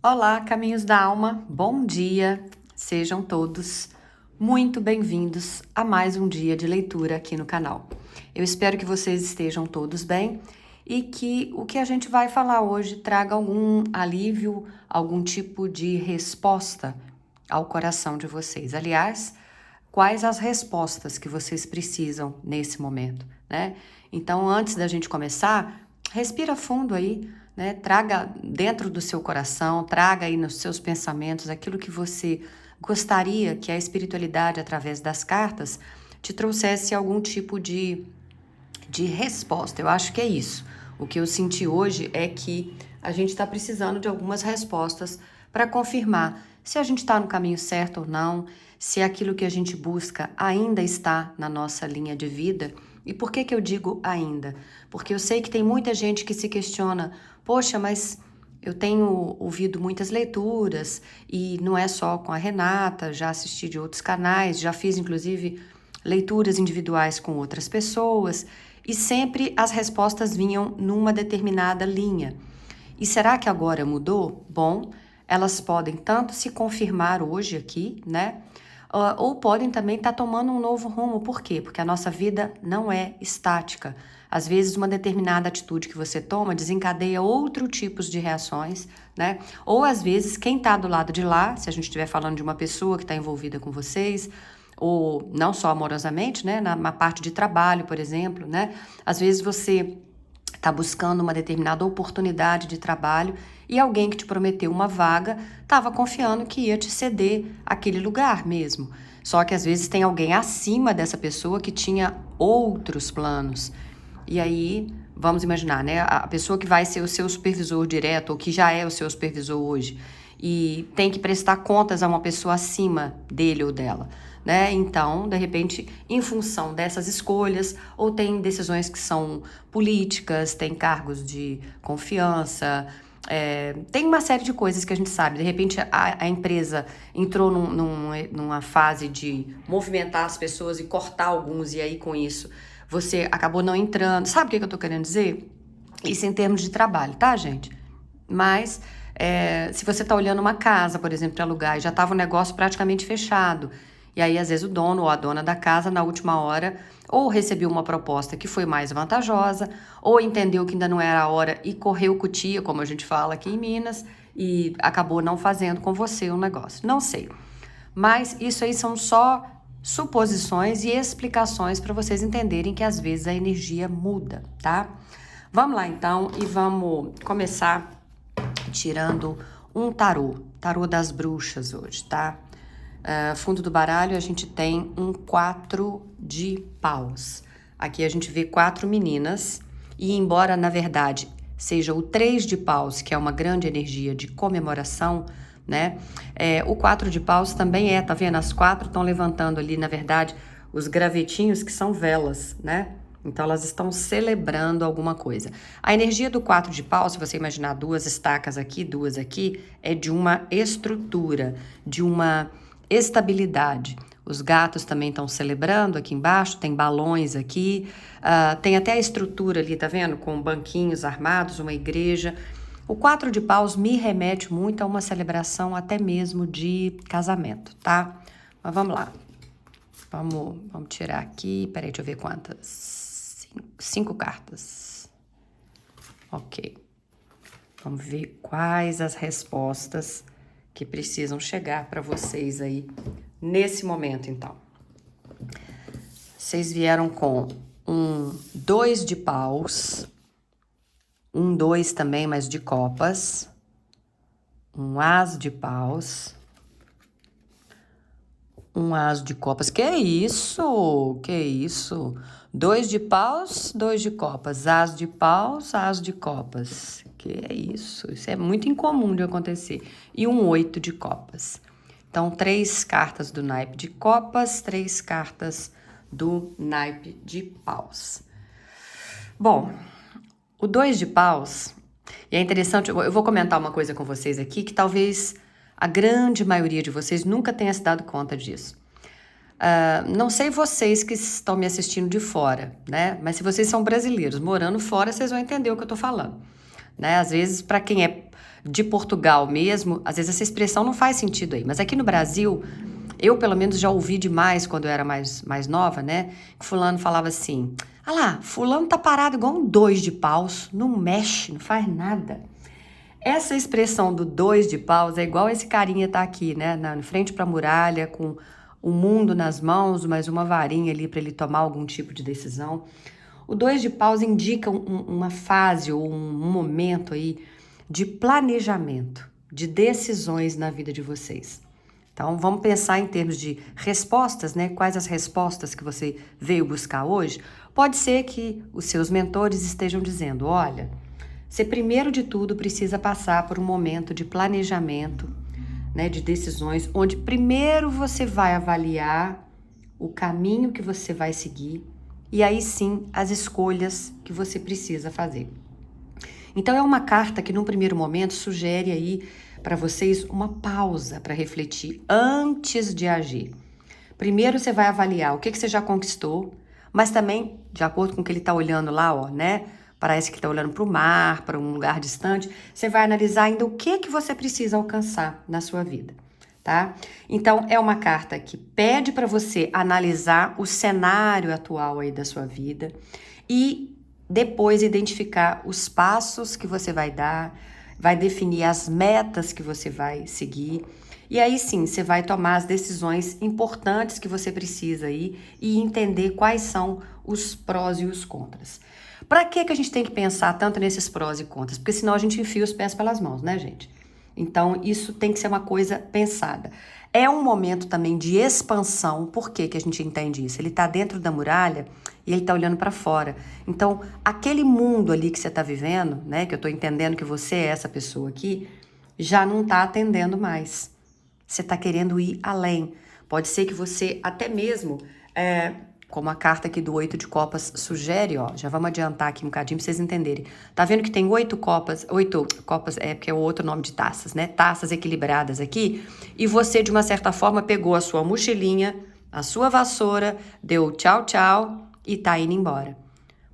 Olá, caminhos da alma, bom dia! Sejam todos muito bem-vindos a mais um dia de leitura aqui no canal. Eu espero que vocês estejam todos bem e que o que a gente vai falar hoje traga algum alívio, algum tipo de resposta ao coração de vocês. Aliás, quais as respostas que vocês precisam nesse momento, né? Então, antes da gente começar, respira fundo aí, né? Traga dentro do seu coração, traga aí nos seus pensamentos aquilo que você gostaria que a espiritualidade, através das cartas, te trouxesse algum tipo de resposta. Eu acho que é isso. O que eu senti hoje é que a gente está precisando de algumas respostas para confirmar se a gente está no caminho certo ou não, se aquilo que a gente busca ainda está na nossa linha de vida. E por que eu digo ainda? Porque eu sei que tem muita gente que se questiona, poxa, mas eu tenho ouvido muitas leituras e não é só com a Renata, já assisti de outros canais, já fiz inclusive leituras individuais com outras pessoas e sempre as respostas vinham numa determinada linha. E será que agora mudou? Bom, elas podem tanto se confirmar hoje aqui, né? Ou podem também estar tomando um novo rumo. Por quê? Porque a nossa vida não é estática. Às vezes, uma determinada atitude que você toma desencadeia outro tipos de reações, né? Ou às vezes, quem está do lado de lá, se a gente estiver falando de uma pessoa que está envolvida com vocês, ou não só amorosamente, né? Na parte de trabalho, por exemplo, né? Às vezes você está buscando uma determinada oportunidade de trabalho e alguém que te prometeu uma vaga estava confiando que ia te ceder aquele lugar mesmo. Só que às vezes tem alguém acima dessa pessoa que tinha outros planos. E aí, vamos imaginar, né? A pessoa que vai ser o seu supervisor direto ou que já é o seu supervisor hoje e tem que prestar contas a uma pessoa acima dele ou dela, né? Então, de repente, em função dessas escolhas, ou tem decisões que são políticas, tem cargos de confiança, tem uma série de coisas que a gente sabe. De repente, a empresa entrou numa fase de movimentar as pessoas e cortar alguns, e aí com isso você acabou não entrando. Sabe o que eu tô querendo dizer? Isso em termos de trabalho, tá, gente? Mas se você está olhando uma casa, por exemplo, para alugar, e já estava o negócio praticamente fechado, e aí às vezes o dono ou a dona da casa, na última hora, ou recebeu uma proposta que foi mais vantajosa, ou entendeu que ainda não era a hora e correu cutia, como a gente fala aqui em Minas, e acabou não fazendo com você o negócio. Não sei. Mas isso aí são só suposições e explicações para vocês entenderem que às vezes a energia muda, tá? Vamos lá então e vamos começar tirando um tarô das bruxas hoje, tá? Fundo do baralho a gente tem um 4 de paus. Aqui a gente vê 4 meninas e embora na verdade seja o 3 de paus, que é uma grande energia de comemoração, né? O 4 de paus também tá vendo? As 4 estão levantando ali, na verdade, os gravetinhos que são velas, né? Então, elas estão celebrando alguma coisa. A energia do 4 de paus, se você imaginar duas estacas aqui, duas aqui, é de uma estrutura, de uma estabilidade. Os gatos também estão celebrando aqui embaixo, tem balões aqui, tem até a estrutura ali, tá vendo? Com banquinhos armados, uma igreja. O 4 de paus me remete muito a uma celebração até mesmo de casamento, tá? Mas vamos lá. Vamos tirar aqui, peraí, deixa eu ver quantas. 5 cartas. Ok. Vamos ver quais as respostas que precisam chegar para vocês aí nesse momento, então. Vocês vieram com um 2 de paus, um 2 também, mas de copas, um as de paus, um as de copas. Que isso? Que isso? 2 de paus, 2 de copas. As de paus, as de copas. Que é isso? Isso é muito incomum de acontecer. E um 8 de copas. Então, 3 cartas do naipe de copas, 3 cartas do naipe de paus. Bom, o 2 de paus, e é interessante, eu vou comentar uma coisa com vocês aqui, que talvez a grande maioria de vocês nunca tenha se dado conta disso. Não sei vocês que estão me assistindo de fora, né? Mas se vocês são brasileiros morando fora, vocês vão entender o que eu tô falando. né? Às vezes, para quem é de Portugal mesmo, às vezes essa expressão não faz sentido aí. Mas aqui no Brasil, eu pelo menos já ouvi demais quando eu era mais nova, né? Fulano falava assim, ah lá, fulano tá parado igual um 2 de paus, não mexe, não faz nada. Essa expressão do 2 de paus é igual esse carinha tá aqui, né? Na frente pra muralha, com o mundo nas mãos, mas uma varinha ali para ele tomar algum tipo de decisão. O 2 de paus indica uma fase ou um momento aí de planejamento, de decisões na vida de vocês. Então, vamos pensar em termos de respostas, né? Quais as respostas que você veio buscar hoje? Pode ser que os seus mentores estejam dizendo, olha, você primeiro de tudo precisa passar por um momento de planejamento, né, de decisões, onde primeiro você vai avaliar o caminho que você vai seguir e aí sim as escolhas que você precisa fazer. Então é uma carta que num primeiro momento sugere aí para vocês uma pausa para refletir antes de agir. Primeiro você vai avaliar o que você já conquistou, mas também, de acordo com o que ele está olhando lá, ó, né? Parece que está olhando para o mar, para um lugar distante. Você vai analisar ainda o que você precisa alcançar na sua vida, tá? Então, é uma carta que pede para você analisar o cenário atual aí da sua vida e depois identificar os passos que você vai dar, vai definir as metas que você vai seguir. E aí sim, você vai tomar as decisões importantes que você precisa aí e entender quais são os prós e os contras. Para que a gente tem que pensar tanto nesses prós e contras? Porque senão a gente enfia os pés pelas mãos, né, gente? Então, isso tem que ser uma coisa pensada. É um momento também de expansão. Por que a gente entende isso? Ele está dentro da muralha e ele está olhando para fora. Então, aquele mundo ali que você está vivendo, né, que eu estou entendendo que você é essa pessoa aqui, já não está atendendo mais. Você está querendo ir além. Pode ser que você até mesmo... como a carta aqui do 8 de copas sugere, ó, já vamos adiantar aqui um bocadinho pra vocês entenderem. Tá vendo que tem 8 copas é porque é o outro nome de taças, né? Taças equilibradas aqui, e você, de uma certa forma, pegou a sua mochilinha, a sua vassoura, deu tchau, tchau e tá indo embora.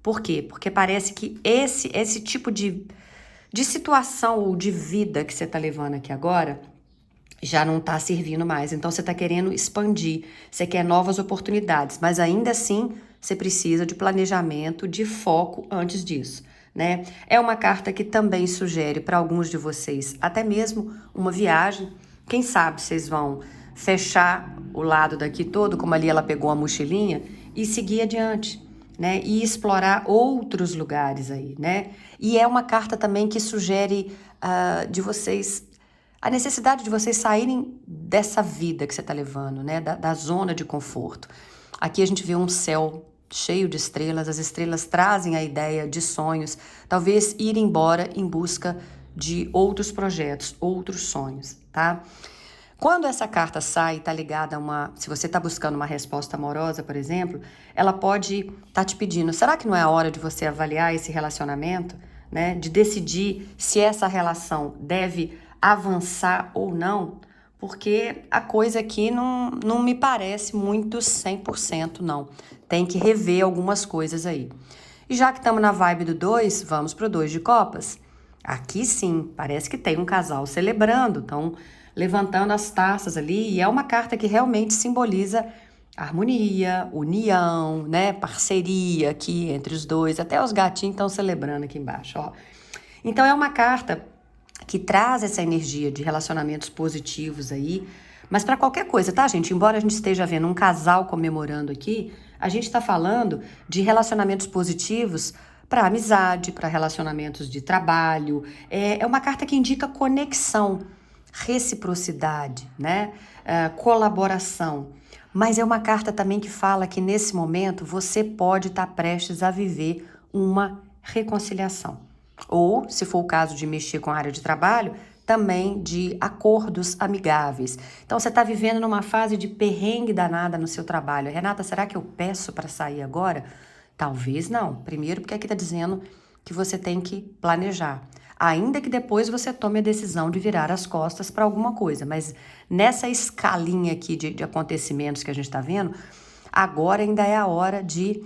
Por quê? Porque parece que esse tipo de situação ou de vida que você tá levando aqui agora já não está servindo mais. Então, você está querendo expandir, você quer novas oportunidades, mas ainda assim, você precisa de planejamento, de foco antes disso, né? É uma carta que também sugere para alguns de vocês até mesmo uma viagem. Quem sabe vocês vão fechar o lado daqui todo, como ali ela pegou a mochilinha, e seguir adiante, né? E explorar outros lugares aí, né? E é uma carta também que sugere de vocês... a necessidade de vocês saírem dessa vida que você está levando, né? Da zona de conforto. Aqui a gente vê um céu cheio de estrelas, as estrelas trazem a ideia de sonhos, talvez ir embora em busca de outros projetos, outros sonhos, tá? Quando essa carta sai, tá ligada a uma... se você tá buscando uma resposta amorosa, por exemplo, ela pode tá te pedindo, será que não é a hora de você avaliar esse relacionamento, né? De decidir se essa relação deve avançar ou não, porque a coisa aqui não me parece muito 100% não. Tem que rever algumas coisas aí. E já que estamos na vibe do 2, vamos pro 2 de copas. Aqui sim, parece que tem um casal celebrando, estão levantando as taças ali, e é uma carta que realmente simboliza harmonia, união, né, parceria aqui entre os dois, até os gatinhos estão celebrando aqui embaixo, ó. Então é uma carta que traz essa energia de relacionamentos positivos aí, mas para qualquer coisa, tá, gente? Embora a gente esteja vendo um casal comemorando aqui, a gente está falando de relacionamentos positivos para amizade, para relacionamentos de trabalho. É uma carta que indica conexão, reciprocidade, né? Colaboração. Mas é uma carta também que fala que nesse momento você pode estar prestes a viver uma reconciliação. Ou, se for o caso de mexer com a área de trabalho, também de acordos amigáveis. Então, você está vivendo numa fase de perrengue danada no seu trabalho. Renata, será que eu peço para sair agora? Talvez não. Primeiro, porque aqui está dizendo que você tem que planejar. Ainda que depois você tome a decisão de virar as costas para alguma coisa. Mas nessa escalinha aqui de acontecimentos que a gente está vendo, agora ainda é a hora de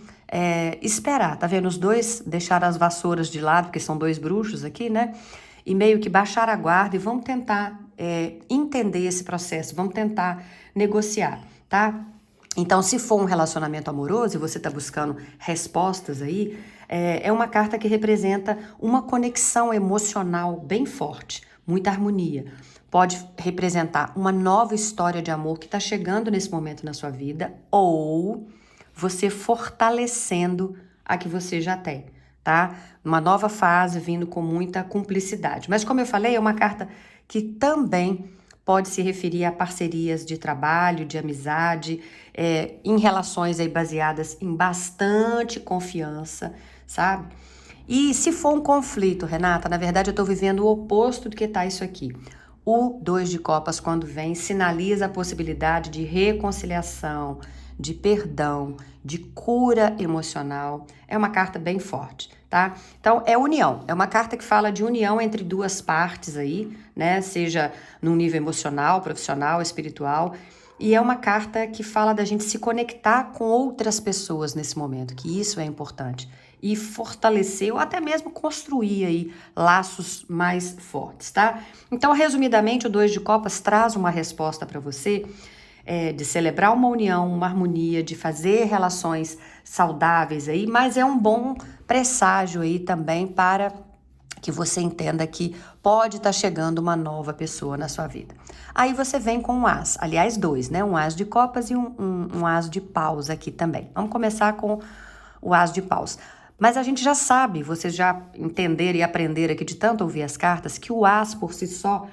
esperar, tá vendo? Os dois deixaram as vassouras de lado, porque são dois bruxos aqui, né? E meio que baixar a guarda e vamos tentar entender esse processo, vamos tentar negociar, tá? Então, se for um relacionamento amoroso e você está buscando respostas aí, é uma carta que representa uma conexão emocional bem forte, muita harmonia. Pode representar uma nova história de amor que está chegando nesse momento na sua vida, ou você fortalecendo a que você já tem, tá? Uma nova fase vindo com muita cumplicidade. Mas como eu falei, é uma carta que também pode se referir a parcerias de trabalho, de amizade, em relações aí baseadas em bastante confiança, sabe? E se for um conflito, Renata, na verdade eu tô vivendo o oposto do que tá isso aqui. O 2 de copas, quando vem, sinaliza a possibilidade de reconciliação, de perdão, de cura emocional. É uma carta bem forte, tá? Então, é união. É uma carta que fala de união entre duas partes aí, né? Seja no nível emocional, profissional, espiritual. E é uma carta que fala da gente se conectar com outras pessoas nesse momento, que isso é importante. E fortalecer ou até mesmo construir aí laços mais fortes, tá? Então, resumidamente, o 2 de copas traz uma resposta para você de celebrar uma união, uma harmonia, de fazer relações saudáveis aí, mas é um bom presságio aí também para que você entenda que pode estar chegando uma nova pessoa na sua vida. Aí você vem com um as, aliás, dois, né? Um as de copas e um as de paus aqui também. Vamos começar com o as de paus. Mas a gente já sabe, vocês já entenderam e aprenderam aqui de tanto ouvir as cartas, que o as por si só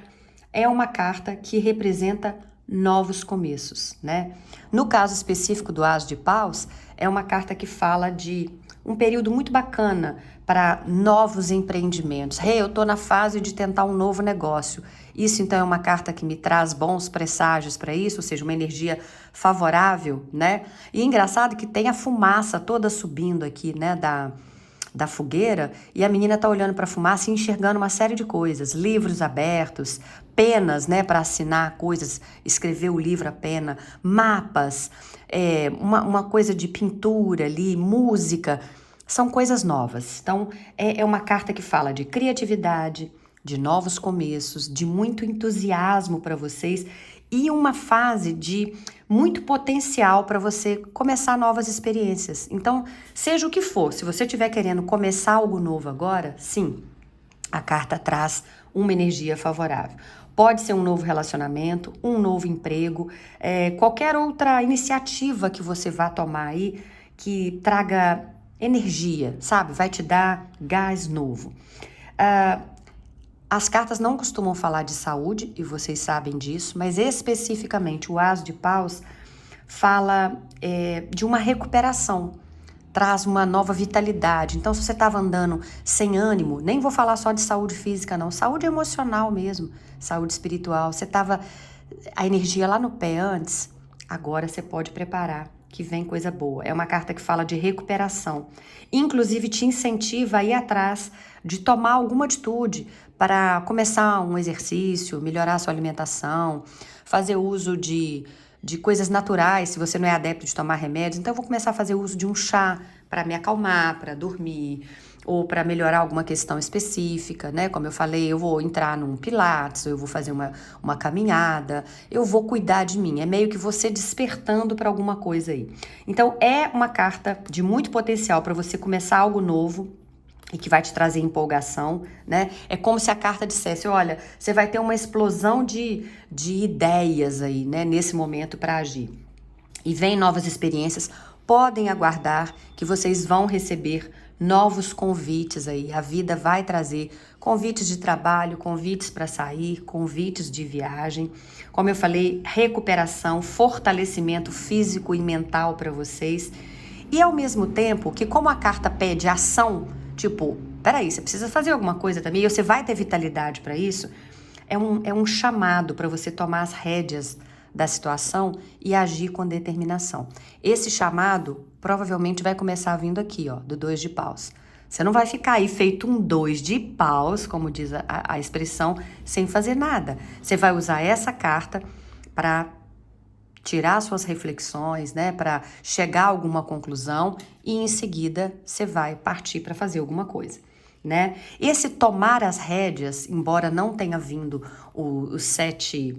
é uma carta que representa novos começos, né? No caso específico do as de paus, é uma carta que fala de um período muito bacana para novos empreendimentos. Eu tô na fase de tentar um novo negócio. Isso, então, é uma carta que me traz bons presságios para isso, ou seja, uma energia favorável, né? E engraçado que tem a fumaça toda subindo aqui, né, da fogueira, e a menina tá olhando para a fumaça e enxergando uma série de coisas, livros abertos, penas, né, para assinar coisas, escrever o livro a pena, mapas, uma coisa de pintura ali, música, são coisas novas. Então, é uma carta que fala de criatividade, de novos começos, de muito entusiasmo para vocês e uma fase de muito potencial para você começar novas experiências. Então, seja o que for, se você estiver querendo começar algo novo agora, sim, a carta traz uma energia favorável. Pode ser um novo relacionamento, um novo emprego, qualquer outra iniciativa que você vá tomar aí que traga energia, sabe? Vai te dar gás novo. As cartas não costumam falar de saúde, e vocês sabem disso, mas especificamente o as de paus fala de uma recuperação, traz uma nova vitalidade. Então, se você estava andando sem ânimo, nem vou falar só de saúde física, não, saúde emocional mesmo, saúde espiritual, você estava a energia lá no pé antes, agora você pode preparar, que vem coisa boa. É uma carta que fala de recuperação. Inclusive, te incentiva a ir atrás de tomar alguma atitude para começar um exercício, melhorar a sua alimentação, fazer uso de coisas naturais, se você não é adepto de tomar remédios. Então, eu vou começar a fazer uso de um chá para me acalmar, para dormir, ou para melhorar alguma questão específica, né? Como eu falei, eu vou entrar num pilates, eu vou fazer uma caminhada, eu vou cuidar de mim. É meio que você despertando para alguma coisa aí. Então, é uma carta de muito potencial para você começar algo novo e que vai te trazer empolgação, né? É como se a carta dissesse, olha, você vai ter uma explosão de ideias aí, né? Nesse momento para agir. E vem novas experiências, podem aguardar que vocês vão receber novos convites aí. A vida vai trazer convites de trabalho, convites para sair, convites de viagem. Como eu falei, recuperação, fortalecimento físico e mental para vocês. E ao mesmo tempo que, como a carta pede ação, tipo, peraí, você precisa fazer alguma coisa também, e você vai ter vitalidade para isso, é um chamado para você tomar as rédeas da situação e agir com determinação. Esse chamado provavelmente vai começar vindo aqui, ó, do 2 de paus. Você não vai ficar aí feito um 2 de paus, como diz a expressão, sem fazer nada. Você vai usar essa carta para tirar suas reflexões, né, para chegar a alguma conclusão e em seguida você vai partir para fazer alguma coisa, né? Esse tomar as rédeas, embora não tenha vindo o 7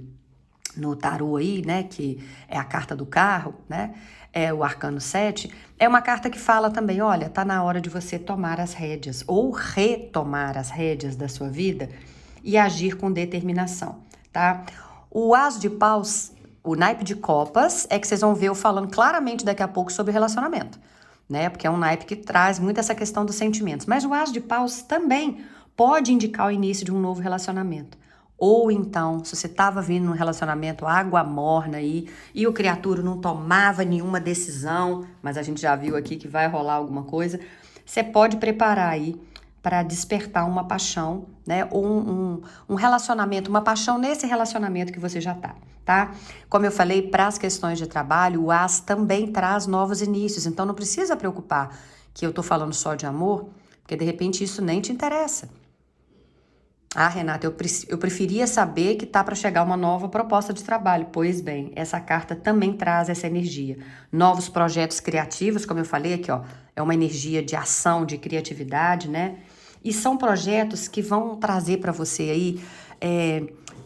no tarô aí, né, que é a carta do carro, né, é o arcano 7, é uma carta que fala também, olha, tá na hora de você tomar as rédeas ou retomar as rédeas da sua vida e agir com determinação, tá? O as de paus, o naipe de copas, é que vocês vão ver eu falando claramente daqui a pouco sobre relacionamento, né? Porque é um naipe que traz muito essa questão dos sentimentos. Mas o as de paus também pode indicar o início de um novo relacionamento. Ou então, se você estava vindo num relacionamento água morna aí e o criatura não tomava nenhuma decisão, mas a gente já viu aqui que vai rolar alguma coisa, você pode preparar aí para despertar uma paixão, né? Ou um relacionamento, uma paixão nesse relacionamento que você já tá? Como eu falei, para as questões de trabalho, o as também traz novos inícios, então não precisa preocupar que eu tô falando só de amor, porque de repente isso nem te interessa. Ah, Renata, eu preferia saber que tá para chegar uma nova proposta de trabalho. Pois bem, essa carta também traz essa energia. Novos projetos criativos, como eu falei aqui, ó, é uma energia de ação, de criatividade, né? E são projetos que vão trazer para você aí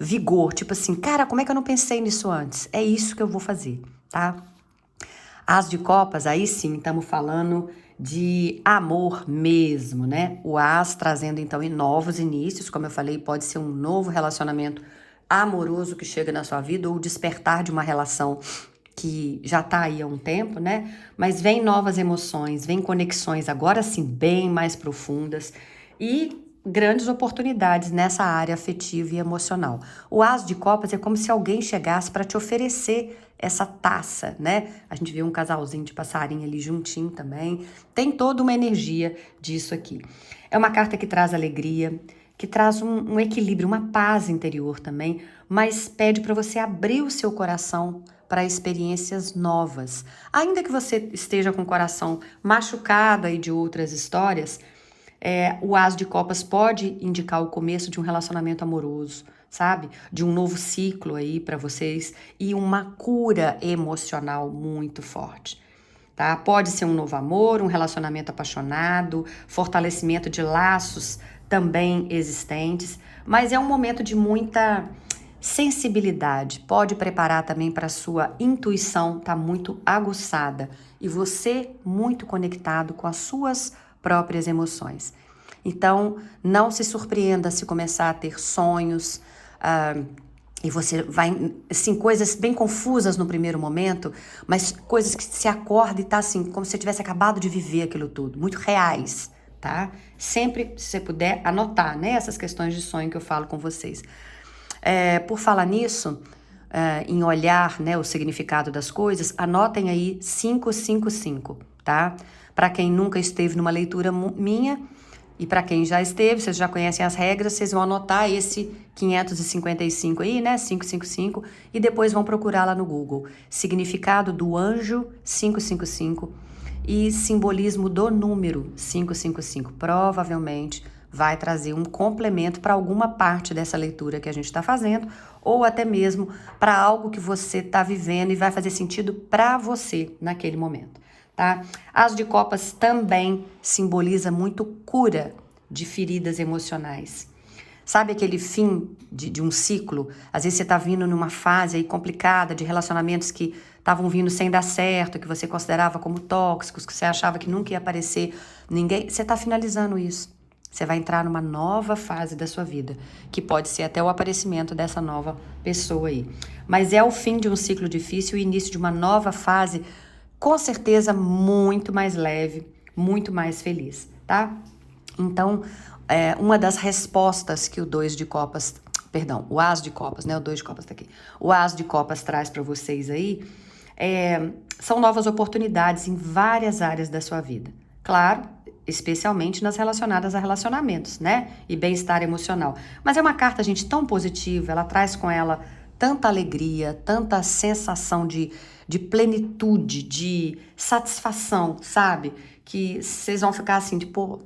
vigor, tipo assim, cara, como é que eu não pensei nisso antes? É isso que eu vou fazer, tá? As de copas, aí sim, estamos falando de amor mesmo, né? O as trazendo então novos inícios, como eu falei, pode ser um novo relacionamento amoroso que chega na sua vida ou o despertar de uma relação que já tá aí há um tempo, né? Mas vem novas emoções, vem conexões agora sim bem mais profundas e grandes oportunidades nessa área afetiva e emocional. O as de copas é como se alguém chegasse para te oferecer essa taça, né? A gente vê um casalzinho de passarinho ali juntinho também. Tem toda uma energia disso aqui. É uma carta que traz alegria, que traz um equilíbrio, uma paz interior também, mas pede para você abrir o seu coração para experiências novas. Ainda que você esteja com o coração machucado aí de outras histórias, o as de copas pode indicar o começo de um relacionamento amoroso, sabe? De um novo ciclo aí para vocês e uma cura emocional muito forte, tá? Pode ser um novo amor, um relacionamento apaixonado, fortalecimento de laços também existentes, mas é um momento de muita sensibilidade. Pode preparar também para sua intuição tá muito aguçada e você muito conectado com as suas próprias emoções. Então, não se surpreenda se começar a ter sonhos, e você vai, assim, coisas bem confusas no primeiro momento, mas coisas que se acorda e tá assim, como se você tivesse acabado de viver aquilo tudo, muito reais, tá? Sempre, se você puder, anotar, né, essas questões de sonho que eu falo com vocês. Por falar nisso, em olhar, né, o significado das coisas, anotem aí 555, tá? Para quem nunca esteve numa leitura minha, e para quem já esteve, vocês já conhecem as regras, vocês vão anotar esse 555 aí, né? 555, e depois vão procurar lá no Google. Significado do anjo 555 e simbolismo do número 555. Provavelmente vai trazer um complemento para alguma parte dessa leitura que a gente está fazendo, ou até mesmo para algo que você está vivendo e vai fazer sentido para você naquele momento. Tá? As de copas também simboliza muito cura de feridas emocionais. Sabe aquele fim de um ciclo? Às vezes você tá vindo numa fase aí complicada de relacionamentos que estavam vindo sem dar certo, que você considerava como tóxicos, que você achava que nunca ia aparecer ninguém. Você tá finalizando isso. Você vai entrar numa nova fase da sua vida, que pode ser até o aparecimento dessa nova pessoa aí. Mas é o fim de um ciclo difícil e o início de uma nova fase, com certeza muito mais leve, muito mais feliz, tá? Então, uma das respostas que o o as de copas, né? O 2 de copas tá aqui. O as de copas traz para vocês aí, são novas oportunidades em várias áreas da sua vida. Claro, especialmente nas relacionadas a relacionamentos, né? E bem-estar emocional. Mas é uma carta, gente, tão positiva, ela traz com ela tanta alegria, tanta sensação de plenitude, de satisfação, sabe? Que vocês vão ficar assim, tipo,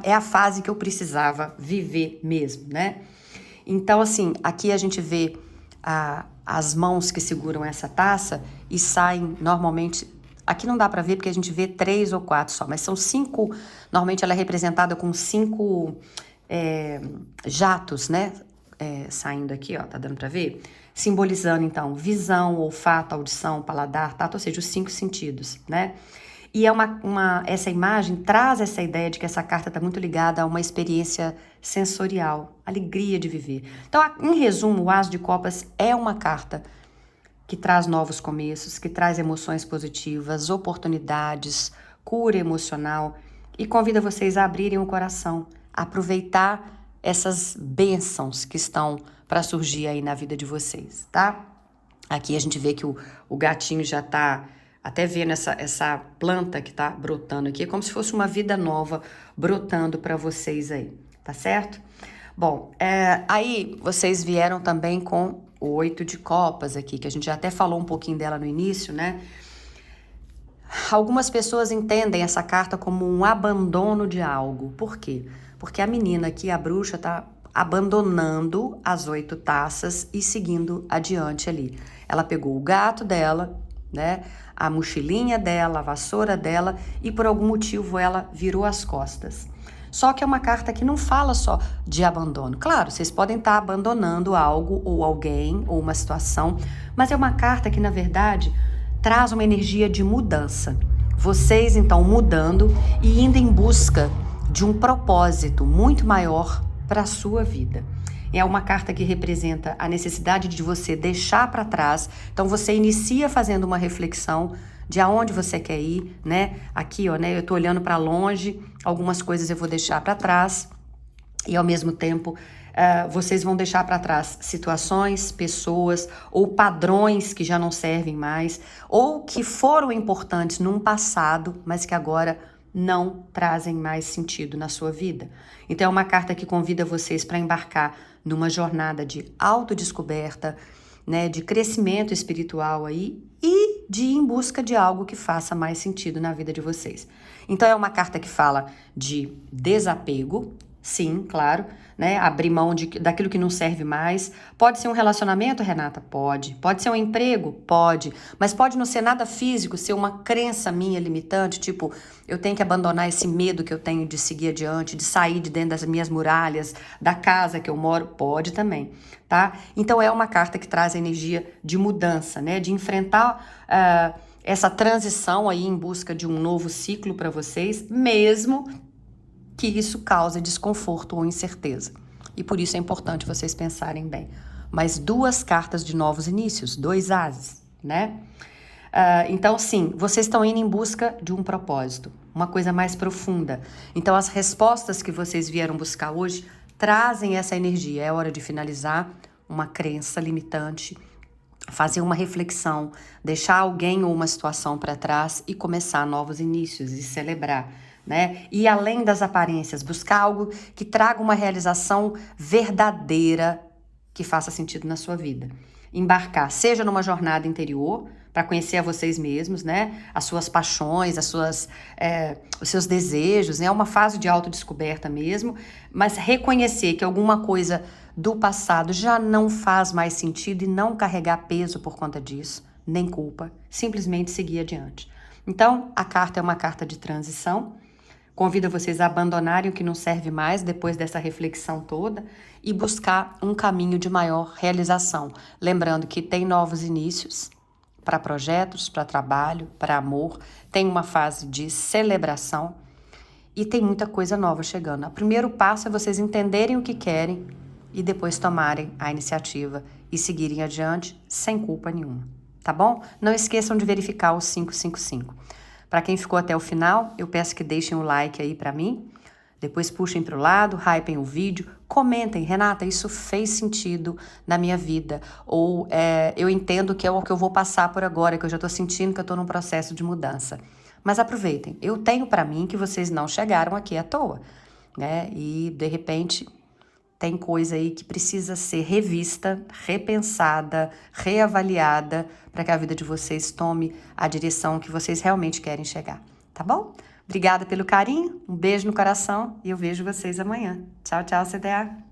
é a fase que eu precisava viver mesmo, né? Então, assim, aqui a gente vê as mãos que seguram essa taça e saem normalmente. Aqui não dá para ver porque a gente vê 3 ou 4 só, mas são 5. Normalmente ela é representada com 5 jatos, né? Saindo aqui, ó, tá dando para ver? Simbolizando, então, visão, olfato, audição, paladar, tato, ou seja, os 5 sentidos, né? E essa imagem traz essa ideia de que essa carta está muito ligada a uma experiência sensorial, alegria de viver. Então, em resumo, o As de Copas é uma carta que traz novos começos, que traz emoções positivas, oportunidades, cura emocional e convida vocês a abrirem o coração, a aproveitar essas bênçãos que estão para surgir aí na vida de vocês, tá? Aqui a gente vê que o gatinho já tá até vendo essa planta que tá brotando aqui, é como se fosse uma vida nova brotando para vocês aí, tá certo? Bom, aí vocês vieram também com o 8 de copas aqui, que a gente já até falou um pouquinho dela no início, né? Algumas pessoas entendem essa carta como um abandono de algo. Por quê? Porque a menina aqui, a bruxa, tá abandonando as 8 taças e seguindo adiante ali. Ela pegou o gato dela, né? A mochilinha dela, a vassoura dela e por algum motivo ela virou as costas. Só que é uma carta que não fala só de abandono. Claro, vocês podem estar abandonando algo ou alguém ou uma situação, mas é uma carta que, na verdade, traz uma energia de mudança. Vocês, então, mudando e indo em busca de um propósito muito maior para a sua vida. É uma carta que representa a necessidade de você deixar para trás. Então, você inicia fazendo uma reflexão de aonde você quer ir, né? Aqui, ó, né? Eu tô olhando para longe, algumas coisas eu vou deixar para trás e, ao mesmo tempo, vocês vão deixar para trás situações, pessoas ou padrões que já não servem mais ou que foram importantes num passado, mas que agora não trazem mais sentido na sua vida. Então, é uma carta que convida vocês para embarcar numa jornada de autodescoberta, né, de crescimento espiritual aí e de ir em busca de algo que faça mais sentido na vida de vocês. Então, é uma carta que fala de desapego, sim, claro, né? Abrir mão daquilo que não serve mais. Pode ser um relacionamento, Renata? Pode. Pode ser um emprego? Pode. Mas pode não ser nada físico, ser uma crença minha limitante, tipo, eu tenho que abandonar esse medo que eu tenho de seguir adiante, de sair de dentro das minhas muralhas, da casa que eu moro. Pode também, tá? Então, é uma carta que traz a energia de mudança, né? De enfrentar essa transição aí em busca de um novo ciclo para vocês, mesmo que isso cause desconforto ou incerteza. E por isso é importante vocês pensarem bem. Mas 2 cartas de novos inícios, 2 ases, né? Então, sim, vocês estão indo em busca de um propósito, uma coisa mais profunda. Então, as respostas que vocês vieram buscar hoje trazem essa energia. É hora de finalizar uma crença limitante, fazer uma reflexão, deixar alguém ou uma situação para trás e começar novos inícios e celebrar, né? E além das aparências, buscar algo que traga uma realização verdadeira que faça sentido na sua vida. Embarcar, seja numa jornada interior, para conhecer a vocês mesmos, né? As suas paixões, os seus desejos, né? É uma fase de autodescoberta mesmo, mas reconhecer que alguma coisa do passado já não faz mais sentido e não carregar peso por conta disso, nem culpa, simplesmente seguir adiante. Então, a carta é uma carta de transição. Convido vocês a abandonarem o que não serve mais depois dessa reflexão toda e buscar um caminho de maior realização. Lembrando que tem novos inícios para projetos, para trabalho, para amor, tem uma fase de celebração e tem muita coisa nova chegando. O primeiro passo é vocês entenderem o que querem e depois tomarem a iniciativa e seguirem adiante sem culpa nenhuma, tá bom? Não esqueçam de verificar o 555. Para quem ficou até o final, eu peço que deixem o like aí para mim, depois puxem para o lado, hypem o vídeo, comentem, Renata, isso fez sentido na minha vida, ou eu entendo que é o que eu vou passar por agora, que eu já estou sentindo que eu estou num processo de mudança. Mas aproveitem, eu tenho para mim que vocês não chegaram aqui à toa, né? E de repente tem coisa aí que precisa ser revista, repensada, reavaliada para que a vida de vocês tome a direção que vocês realmente querem chegar, tá bom? Obrigada pelo carinho, um beijo no coração e eu vejo vocês amanhã. Tchau, tchau, CDA!